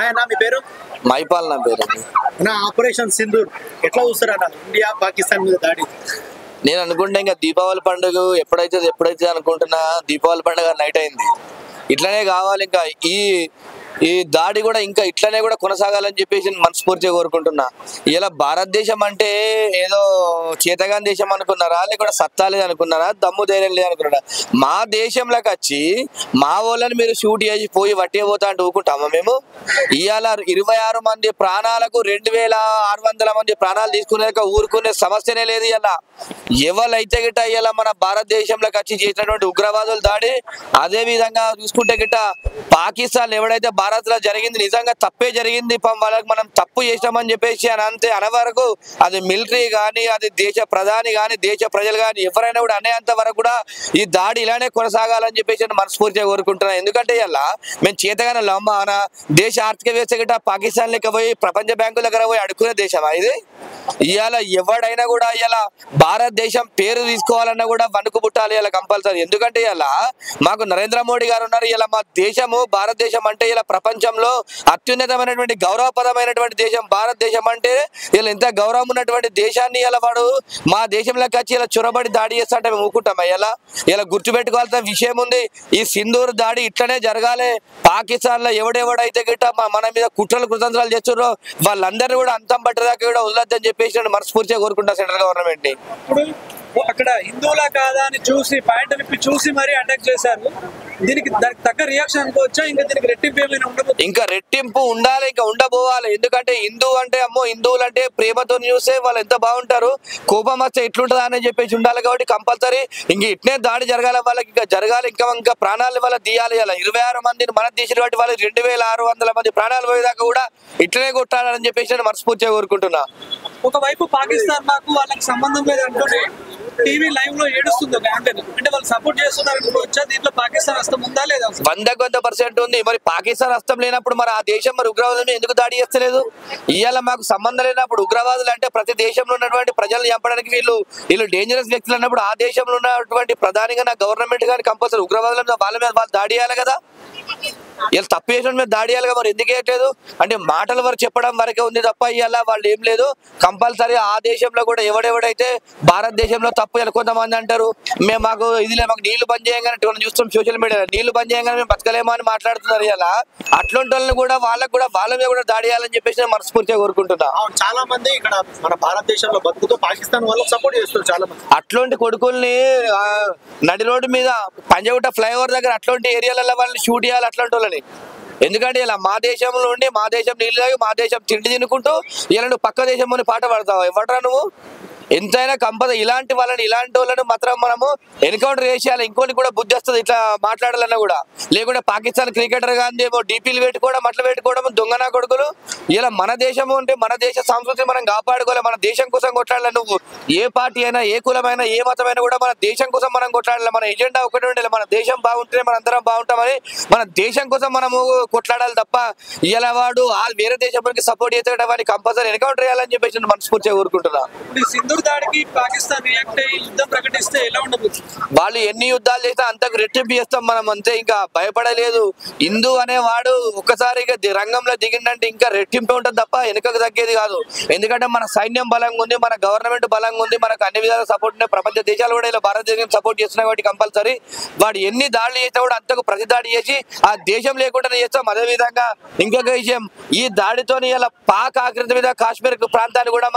అన్న మీ పేరు? మైపాల్ నా పేరు. నా ఆపరేషన్ సింధూర్ ఎట్లా చూస్తారన్న ఇండియా పాకిస్తాన్ మీద దాడి? నేను అనుకుంటా ఇంకా దీపావళి పండుగ ఎప్పుడైతే అనుకుంటున్నా దీపావళి పండుగ నైట్ అయింది. ఇట్లనే కావాలి, ఇంకా ఈ దాడి కూడా ఇంకా ఇట్లనే కూడా కొనసాగాలని చెప్పేసి మనస్ఫూర్తిగా కోరుకుంటున్నా. ఇలా భారతదేశం అంటే ఏదో చేతగాని దేశం అనుకున్నారా, లేకపోతే సత్తా లేదు అనుకున్నారా, దమ్ము ధైర్యం లేదు అనుకున్నారా? మా దేశంలోకి వచ్చి మా వాళ్ళని మీరు షూట్ చేసి పోయి వట్టిపోతా అంటే ఊరుకుంటామా మేము? ఇవాళ 26 మంది ప్రాణాలకు 2600 మంది ప్రాణాలు తీసుకునేక ఊరుకునే సమస్యనే లేదు. ఇలా ఎవరైతే గిట్ట ఇలా మన భారతదేశంలోకి వచ్చి చేసినటువంటి ఉగ్రవాదుల దాడి, అదే విధంగా చూసుకుంటే గిట్ట పాకిస్తాన్ ఎవడైతే భారత్ లో జరిగింది నిజంగా తప్పే జరిగింది, వాళ్ళకి మనం తప్పు చేసినామని చెప్పేసి అని అంతే అనవరకు అది మిలిటరీ కానీ, అది దేశ ప్రధాని కానీ, దేశ ప్రజలు కానీ ఎవరైనా కూడా అనేంత వరకు కూడా ఈ దాడి ఇలానే కొనసాగాలని చెప్పేసి మనస్ఫూర్తిగా కోరుకుంటున్నాను. ఎందుకంటే ఇలా మేము చేతగానే మన దేశ ఆర్థిక వ్యవస్థ గిట్ట పాకిస్తాన్ లెక్క పోయి ప్రపంచ బ్యాంకుల దగ్గర పోయి అడుక్కునే దేశమా ఇది? ఇవాళ ఎవడైనా కూడా ఇలా భారతదేశం పేరు తీసుకోవాలన్నా కూడా వణుకు పుట్టాలి ఇలా కంపల్సరీ. ఎందుకంటే ఇలా మాకు నరేంద్ర మోడీ గారు ఉన్నారు. ఇలా మా దేశము భారతదేశం అంటే ఇలా ప్రపంచంలో అత్యున్నతమైనటువంటి గౌరవపదమైనటువంటి దేశం భారతదేశం అంటే ఇలా ఎంత గౌరవం ఉన్నటువంటి దేశాన్ని ఇలా వాడు మా దేశంలోకి వచ్చి ఇలా చొరబడి దాడి చేస్తుంటే మేము ఊరుకుంటామా? ఇలా గుర్తుపెట్టుకోవాల్సిన విషయం ఉంది. ఈ సింధూర్ దాడి ఇట్లనే జరగాలి. పాకిస్తాన్ లో ఎవడెవడైతే గిట్ట మన మీద కుట్రలు చేస్తున్నారో వాళ్ళందరినీ కూడా అంతం పట్టేదాకా కూడా వదలొద్దని చెప్పేసి మనస్ఫూర్తిగా కోరుకుంటా సెంట్రల్ గవర్నమెంట్ ని. అక్కడ హిందువులా కాదా అని చూసి పాయింట్ విప్పి చూసి మరీ అటాక్ చేశారు. దానికి తగ్గ రియాక్షన్ అనుకోవచ్చా? ఇంకా దీనికి రెట్టింపు ఏమైనా ఉండబోతుంది? ఇంకా రెట్టింపు ఉండాలి, ఇంకా ఉండబోవాలి. ఎందుకంటే హిందువు అంటే హిందువులు అంటే ప్రేమతో చూస్తే వాళ్ళు ఎంత బాగుంటారు, కోపం వస్తే ఎట్లుంటుందా అని చెప్పేసి ఉండాలి. కాబట్టి కంపల్సరీ ఇంక ఇట్నే దాడి జరగాలి, వాళ్ళకి ఇంకా జరగాలి, ఇంకా ప్రాణాలు వాళ్ళ తీయాలి. అలా 26 మందిని మన దేశం కాబట్టి వాళ్ళు 2600 మంది ప్రాణాలు పోయేదాకా కూడా ఇట్లనే కొట్టాలని చెప్పేసి మనస్ఫూర్తిగా కోరుకుంటున్నా. ఒకవైపు పాకిస్తాన్ మాకు వాళ్ళకి సంబంధం లేదు అంటూనే టీవీ లైవ్ లో ఏడుస్తుంది ఒక యాంకర్. అంటే వాళ్ళు సపోర్ట్ చేస్తున్నారు అనుకోవచ్చా? దీంట్లో పాకిస్తాన్ హస్తం ఉందా లేదా? 100% ఉంది. మరి పాకిస్తాన్ హస్తం లేనప్పుడు మరి ఆ దేశం మరి ఉగ్రవాదులు ఎందుకు దాడి చేస్తలేదు? ఇవాళ మాకు సంబంధం లేనప్పుడు ఉగ్రవాదులు అంటే ప్రతి దేశంలో ఉన్నటువంటి ప్రజలను చంపడానికి వీళ్ళు డేంజరస్ వ్యక్తులు అన్నప్పుడు ఆ దేశంలో ఉన్నటువంటి ప్రధానిగా గవర్నమెంట్ కానీ కంపల్సరీ ఉగ్రవాదుల వాళ్ళ మీద వాళ్ళు దాడి చేయాలి కదా. ఇలా తప్పు చేసిన మీద దాడి చేయాలిగా, మరి ఎందుకు వేయట్లేదు? అంటే మాటల వరకు చెప్పడం వరకే ఉంది తప్ప ఇవాళ వాళ్ళు ఏం లేదు. కంపల్సరీ ఆ దేశంలో కూడా ఎవడెవడైతే భారతదేశంలో తప్పు ఇలా కొంతమంది అంటారు మాకు నీళ్లు బంద్ చేయగానే చూస్తాం సోషల్ మీడియాలో నీళ్లు బంద్ చేయగానే మేము బతకలేమో అని మాట్లాడుతున్నారు. ఇలా అట్లాంటి వాళ్ళని కూడా వాళ్ళ మీద కూడా దాడి చేయాలని చెప్పేసి నేను మనస్ఫూర్తిగా కోరుకుంటున్నా. చాలా మంది ఇక్కడ మన భారతదేశంలో బతుకుతూ పాకిస్తాన్ వాళ్ళకి సపోర్ట్ చేస్తారు చాలా మంది. అట్లాంటి కొడుకుల్ని నడి రోడ్డు మీద పంజగుట్ట ఫ్లైఓవర్ దగ్గర అట్లాంటి ఏరియాలలో వాళ్ళని షూట్ చేయాలి అట్లాంటి వాళ్ళని. ఎందుకంటే ఇలా మా దేశంలో ఉండి మా దేశం నీళ్ళు తాగి మా దేశం తిండి తినుకుంటూ ఇలా నువ్వు పక్క దేశం పాట పాడతావు ఎవడరా నువ్వు? ఎంతైనా ఇలాంటి వాళ్ళని మాత్రం మనము ఎన్కౌంటర్ చేసేయాలి. ఇంకోటి కూడా బుద్ధి వస్తుంది ఇట్లా మాట్లాడాలన్నా కూడా. లేకుంటే పాకిస్తాన్ క్రికెటర్ గాంధీ ఏమో డీపీలు పెట్టుకోవడం అట్లా పెట్టుకోవడం దొంగనా కొడుకులు. ఇలా మన దేశం ఉంటే మన దేశ సంస్కృతిని మనం కాపాడుకోవాలి, మన దేశం కోసం కొట్లాడాలి. నువ్వు ఏ పార్టీ అయినా ఏ కులమైనా ఏ మతమైనా కూడా మన దేశం కోసం మనం కొట్లాడాలి. మన ఎజెండా ఒకటి ఉండాలి, మన దేశం బాగుంటే మన అందరం బాగుంటామని మన దేశం కోసం మనము కొట్లాడాలి తప్ప ఇలా వాడు వేరే దేశంకి సపోర్ట్ చేసేట వాడిని కంపల్సరీ ఎన్కౌంటర్ చేయాలని చెప్పేసి మనస్ఫూర్తిగా కోరుకుంటున్నా. దాడికి పాకిస్తాన్ రియాక్ట్ అయ్యి యుద్ధం ప్రకటిస్తే ఎలా ఉండదు? వాళ్ళు ఎన్ని యుద్ధాలు చేస్తే అంతకు రెట్టింపు చేస్తాం మనం అంతే. ఇంకా భయపడలేదు. హిందూ అనేవాడు ఒక్కసారిగా రంగంలో దిగిందంటే ఇంకా రెట్టింపే ఉంటుంది తప్ప వెనుకకు తగ్గేది కాదు. ఎందుకంటే మన సైన్యం బలంగా ఉంది, మన గవర్నమెంట్ బలంగా ఉంది, మనకు అన్ని విధాల సపోర్ట్ ఉన్నాయి. ప్రపంచ దేశాలు కూడా ఇలా భారతదేశం సపోర్ట్ చేస్తున్నాయి కాబట్టి కంపల్సరీ వాడు ఎన్ని దాడులు చేసినా కూడా అంతకు ప్రతి దాడి చేసి ఆ దేశం లేకుండానే చేస్తాం. అదే విధంగా ఇంకొక విషయం, ఈ దాడితో ఇలా పాక్ ఆక్రమిత మీద కాశ్మీర్ ప్రాంతాన్ని కూడా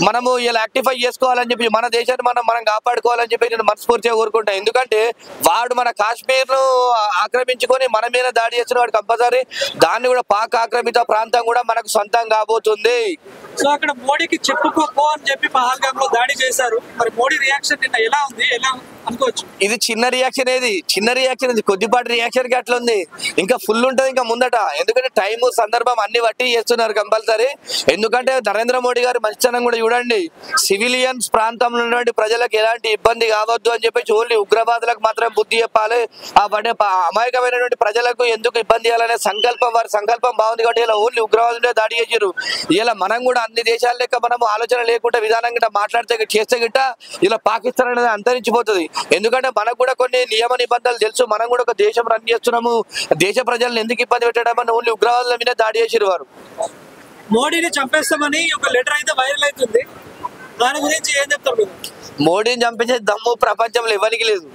మనము ఇలా యాక్టిఫై చేసుకోవాలని చెప్పి మన దేశాన్ని మనం కాపాడుకోవాలని చెప్పి నేను మనస్ఫూర్తిగా కోరుకుంటాను. ఎందుకంటే వాడు మన కాశ్మీర్ ను ఆక్రమించుకొని మన మీద దాడి చేసిన వాడు కంపల్సరీ దాన్ని కూడా పాక్ ఆక్రమిత ప్రాంతం కూడా మనకు సొంతం కాబోతుంది. సో అక్కడ మోడీకి చెప్పుకోపో అని చెప్పి పహల్గామ్ లో దాడి చేశారు. మరి మోడీ రియాక్షన్ నిన్న ఎలా ఉంది? ఎలా అనుకోవచ్చు? ఇది చిన్న రియాక్షన్ ఇది కొద్దిపాటి రియాక్షన్ కి అట్లా ఉంది. ఇంకా ఫుల్ ఉంటది ఇంకా ముందట. ఎందుకంటే టైము సందర్భం అన్ని బట్టి చేస్తున్నారు కంపల్సరీ. ఎందుకంటే నరేంద్ర మోడీ గారు మంచితనం కూడా చూడండి. సివిలియన్స్ ప్రాంతంలో ఉన్నటువంటి ప్రజలకు ఎలాంటి ఇబ్బంది కావద్దు అని చెప్పేసి ఓన్లీ ఉగ్రవాదులకు మాత్రమే బుద్ధి చెప్పాలి. ఆ అమాయకమైనటువంటి ప్రజలకు ఎందుకు ఇబ్బంది చేయాలనే వారి సంకల్పం బాగుంది కాబట్టి ఇలా ఓన్లీ ఉగ్రవాదులే దాడి చేసారు. ఇలా మనం కూడా అన్ని దేశాల లెక్క మనం ఆలోచన లేకుండా విధానంగా మాట్లాడితే చేస్తే గిట్ట ఇలా పాకిస్తాన్ అనేది అంతరించిపోతుంది. ఎందుకంటే మనకు కూడా కొన్ని నియమ నిబంధనలు తెలుసు. మనం కూడా ఒక దేశం రన్ చేస్తున్నాము. దేశ ప్రజలను ఎందుకు ఇబ్బంది పెట్టడం అని ఓన్లీ ఉగ్రవాదుల మీద దాడి చేసిరు వారు. మోడీని చంపేస్తామని ఒక లెటర్ అయితే వైరల్ అవుతుంది. దాని గురించి ఏం చెప్తారు? మోడీని చంపేసే దమ్ము ప్రపంచంలో ఎవరికి లేదు.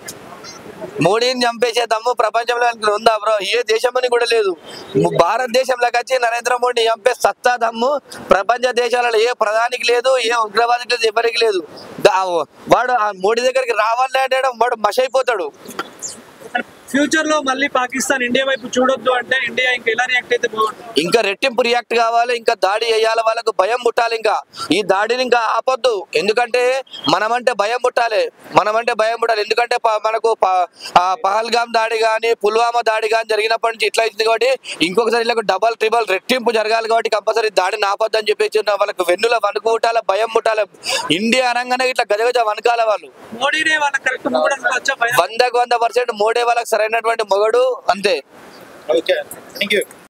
మోడీని చంపేసే దమ్ము ప్రపంచంలో ఉందా బ్రో? ఏ దేశంలోని కూడా లేదు. భారతదేశంలోకి వచ్చి నరేంద్ర మోడీని చంపే సత్తా దమ్ము ప్రపంచ దేశాలలో ఏ ప్రధానికి లేదు, ఏ ఉగ్రవాదికి లేదు, ఎవరికి లేదు. వాడు ఆ మోడీ దగ్గరికి రావాలంటే వాడు మషైపోతాడు. ఫ్యూచర్ లో మళ్ళీ పాకిస్తాన్ ఇండియా వైపు చూడొద్దు అంటే ఇండియా ఇంకా ఎలా రియాక్ట్ అయితే బాగుంటుంది? ఇంకా రెట్టింపు రియాక్ట్ కావాలి, ఇంకా దాడి చేయాలి, వాళ్ళకు భయం పుట్టాలి. ఇంకా ఈ దాడిని ఇంకా ఆపొద్దు. ఎందుకంటే మనమంటే భయం పుట్టాలి. ఎందుకంటే మనకు పహల్గామ్ దాడి కానీ పుల్వామా దాడి కానీ జరిగినప్పటి నుంచి ఇట్లా అవుతుంది కాబట్టి ఇంకొకసారి ఇలా డబల్ ట్రిబల్ రెట్టింపు జరగాలి. కాబట్టి కంపల్సరీ దాడిని ఆపొద్దు అని చెప్పేసి వాళ్ళకి వెన్నుల వణుకు పుట్టాలి, భయం పుట్టాలి. ఇండియా అనగానే ఇట్లా గజగజ వనకాల వాళ్ళు. మోడీనే వాళ్ళకి కరెక్ట్ 100% మోడీ వాళ్ళకి సరైనటువంటి మొగడు అంతే. Okay, thank you.